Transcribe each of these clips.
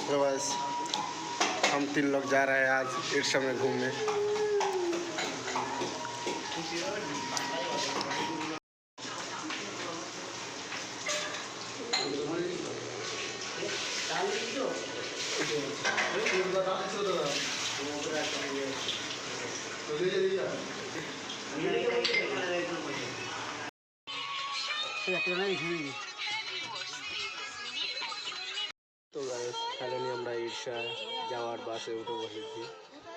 तो बस हम 3 लोग जा रहे हैं आज ईर्षा में घूमने। তো গাইস ফাইনালি আমরা ঈর্ষা যাওয়ার বাসে উঠে বসেছি।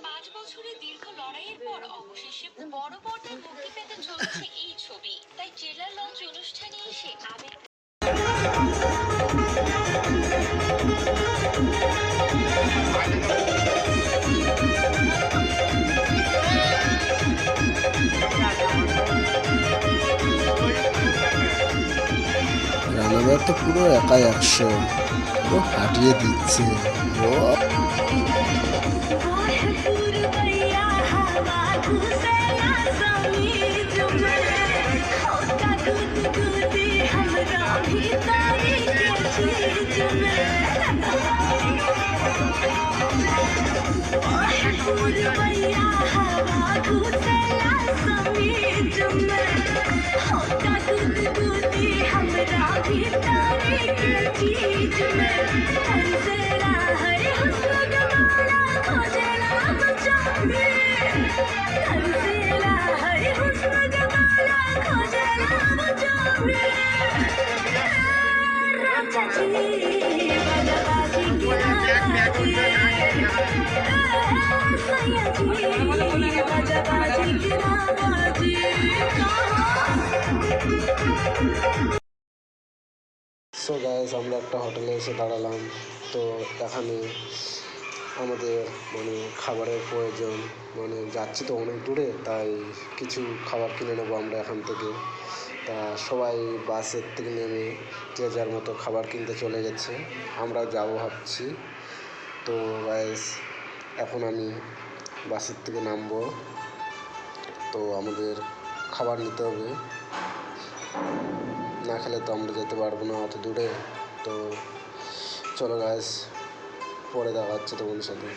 5 বছরের দীর্ঘ লড়াইয়ের পর অবশেষে বড় পর্দায় মুক্তি পেতে চলেছে এই ছবি। তাই ট্রেলার লঞ্চ অনুষ্ঠানে এসে আবেগ রানাদার তো পুরো একাই 100 ও হাঁটিয়ে দিচ্ছে ও সো গাইস আমরা একটা হোটেলে এসে দাঁড়ালাম। তো এখানে আমাদের খাবারের প্রয়োজন, যাচ্ছি তো অনেক দূরে, তাই কিছু খাবার কিনে নেবো আমরা এখান থেকে। তা সবাই বাসের থেকে নেমে যে যার মতো খাবার কিনতে চলে গেছে, আমরাও যাবো ভাবছি। তো গাইস এখন আমি বাসের থেকে নামবো, তো আমাদের খাবার নিতে হবে, না খেলে তো আমরা যেতে পারবো না অত দূরে। তো চলো গাইস পরে দেখা হচ্ছে তোমাদের সাথে।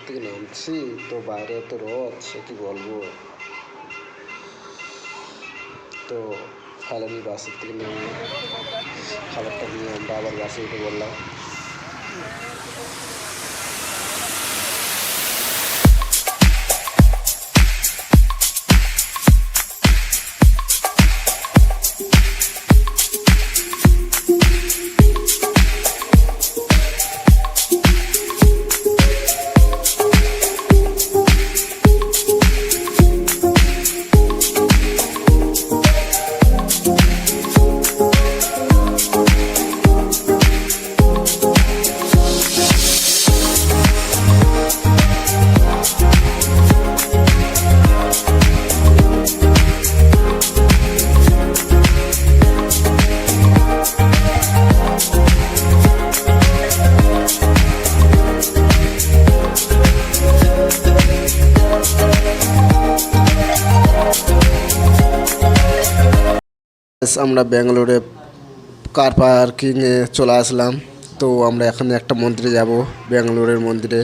থেকে নামছি তো বাইরে তো রোদ, সে কি বলবো। তো ফাইনালি বাসের থেকে নেমে খাবারটা নিয়ে আমরা আবার বাসে উঠে বললাম। আমরা ব্যাঙ্গালোরে কার পার্কিংয়ে চলে আসলাম। তো আমরা এখানে একটা মন্দিরে যাব, ব্যাঙ্গালোরের মন্দিরে।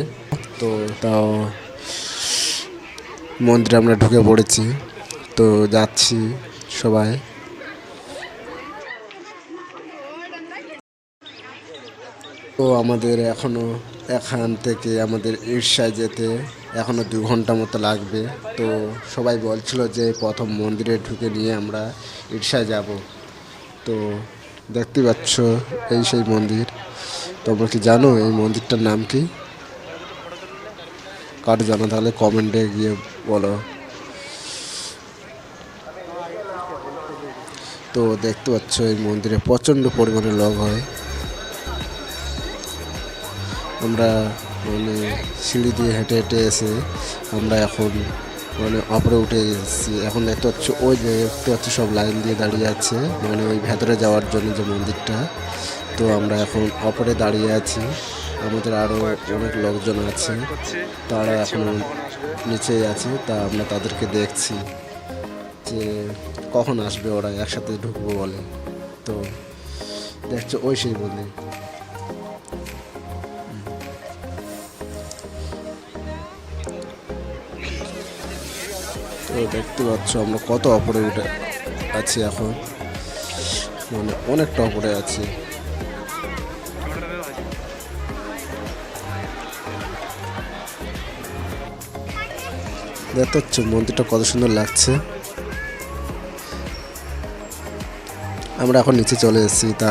তো তাও মন্দিরে আমরা ঢুকে পড়েছি, তো যাচ্ছি সবাই। তো আমাদের এখান থেকে আমাদের ঈর্ষায় যেতে এখনও 2 ঘন্টা মতো লাগবে। তো সবাই বলছিল যে প্রথম মন্দিরে ঢুকে নিয়ে আমরা ঈর্ষায় যাব। তো দেখতে পাচ্ছ এই সেই মন্দির। তোমরা কি জানো এই মন্দিরটার নাম কি? কারো জানো তাহলে কমেন্টে গিয়ে বলো। তো দেখতে পাচ্ছ এই মন্দিরে প্রচণ্ড পরিমাণে লোক হয়। আমরা সিঁড়ি দিয়ে হেঁটে হেঁটে এসে আমরা এখন উপরে উঠে এসেছি। এখন দেখতে পাচ্ছ ওই যে দেখতে পাচ্ছি সব লাইন দিয়ে দাঁড়িয়ে আছে, ওই ভেতরে যাওয়ার জন্য যে মন্দিরটা। তো আমরা এখন উপরে দাঁড়িয়ে আছি, আমাদের আরও অনেক লোকজন আছে, তারা এখন নিচেই আছে। তা আমরা তাদেরকে দেখছি যে কখন আসবে ওরা, একসাথে ঢুকবো বলে। তো দেখছো ওই সেই মন্দির। তো দেখতে পাচ্ছ আমরা কত উপরে উঠে আছি এখন, মানে অনেকটা উপরে আছি। দেখতে পাচ্ছ মন্দিরটা কত সুন্দর লাগছে। আমরা এখন নিচে চলে এসেছি, তা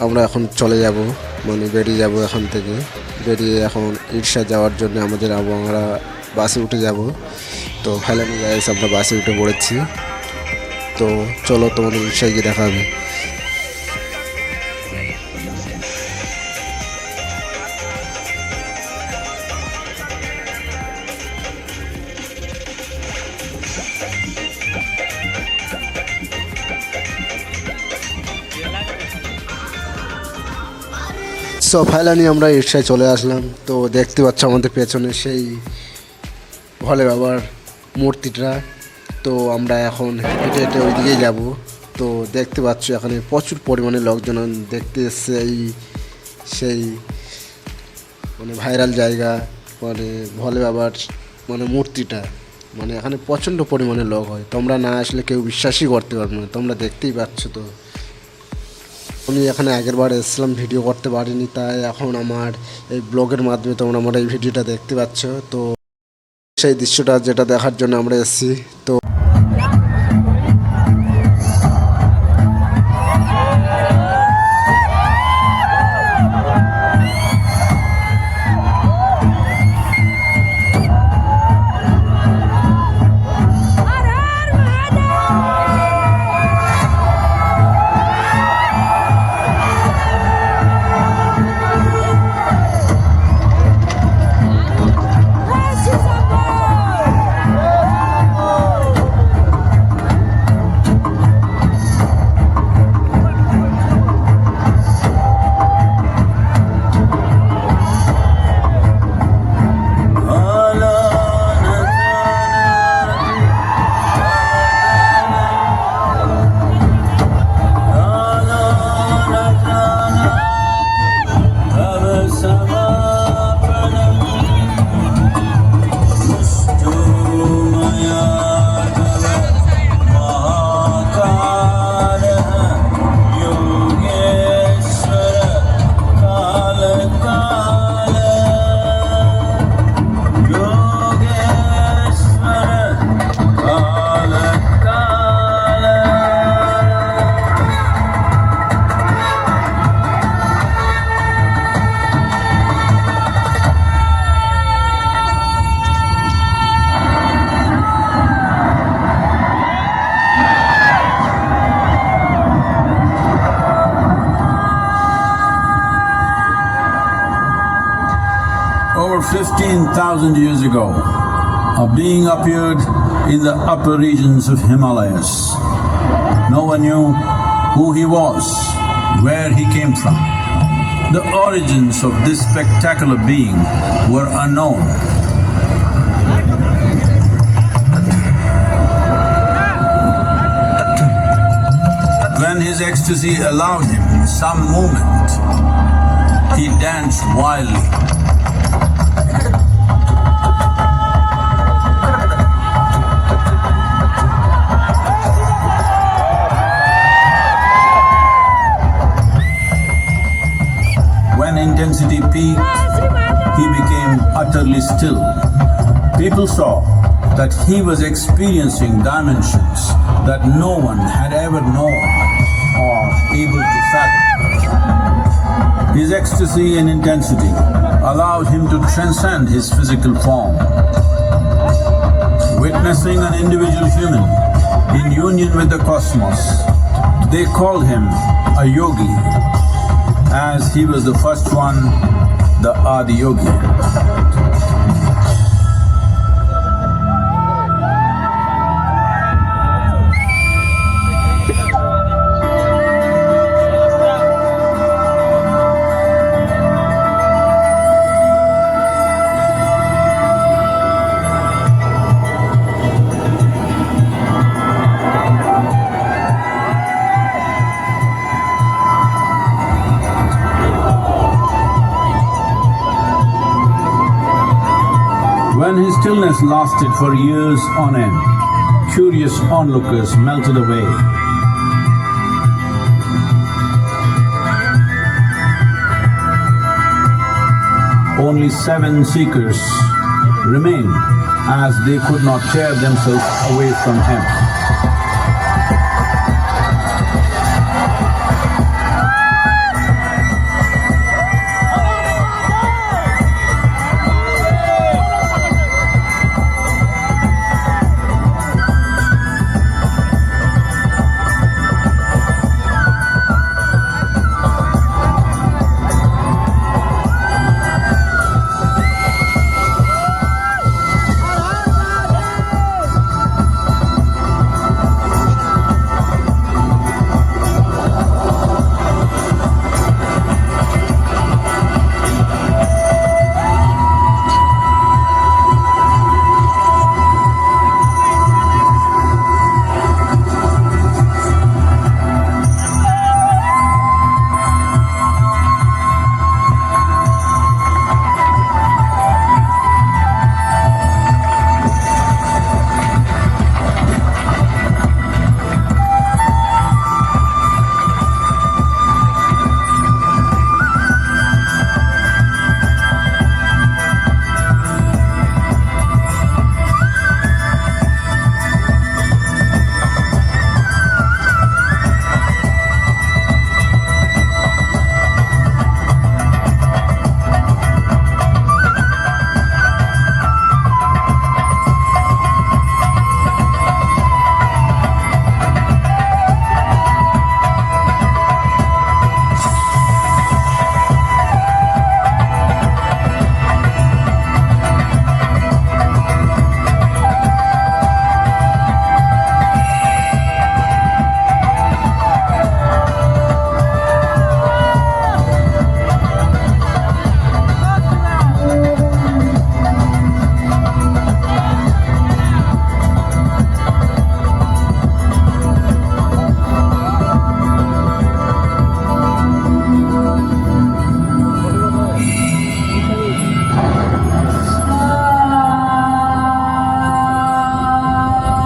আমরা এখন চলে যাব, মানে বেরিয়ে যাব এখান থেকে। বেরিয়ে এখন ইরশা যাওয়ার জন্য আমরা বাসে উঠে যাব। তো ফাইনালি গাইস আমরা বাসে উঠে পড়েছি। তো চলো তোমাদের ইরশায় গিয়ে দেখা হবে। সো ফাইনালি আমরা ইরশায় চলে আসলাম। তো দেখতে পাচ্ছ আমাদের পেছনে সেই ভোলে বাবার মূর্তিটা। তো আমরা এখন হেঁটে হেঁটে ওই দিকেই যাব। তো দেখতে পাচ্ছ এখানে প্রচুর পরিমাণে লোকজন দেখতে এসছে সেই মানে ভাইরাল জায়গা, মানে ভোলে বাবার মানে মূর্তিটা, মানে এখানে প্রচণ্ড পরিমাণে লোক হয়। তোমরা না আসলে কেউ বিশ্বাসই করতে পারবে না, তোমরা দেখতেই পাচ্ছ। তো আমি এখানে আগের বার এসেছিলাম, ভিডিও করতে পারিনি, তাই এখন আমার এই ব্লগের মাধ্যমে তোমরা আমার এই ভিডিওটা দেখতে পাচ্ছ। তো সেই দৃশ্যটা যেটা দেখার জন্য আমরা এসেছি। তো over 15,000 years ago, a being appeared in the upper regions of Himalayas. No one knew who he was, where he came from. The origins of this spectacular being were unknown. When his ecstasy allowed him some movement, he danced wildly. When intensity peaked, he became utterly still. People saw that he was experiencing dimensions that no one had ever known or able to fathom. His ecstasy and intensity allowed him to transcend his physical form. Witnessing an individual human in union with the cosmos, they called him a yogi, as he was the first one, the Adi Yogi. stillness lasted for years on end. Curious onlookers melted away. Only 7 seekers remained as they could not tear themselves away from him.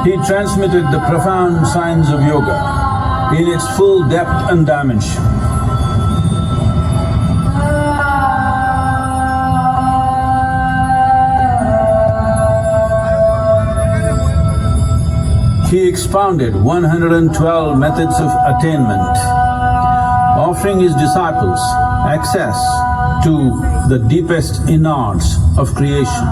He transmitted the profound science of yoga in its full depth and dimension. He expounded 112 methods of attainment, offering his disciples access to the deepest innards of creation.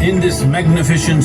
In this magnificent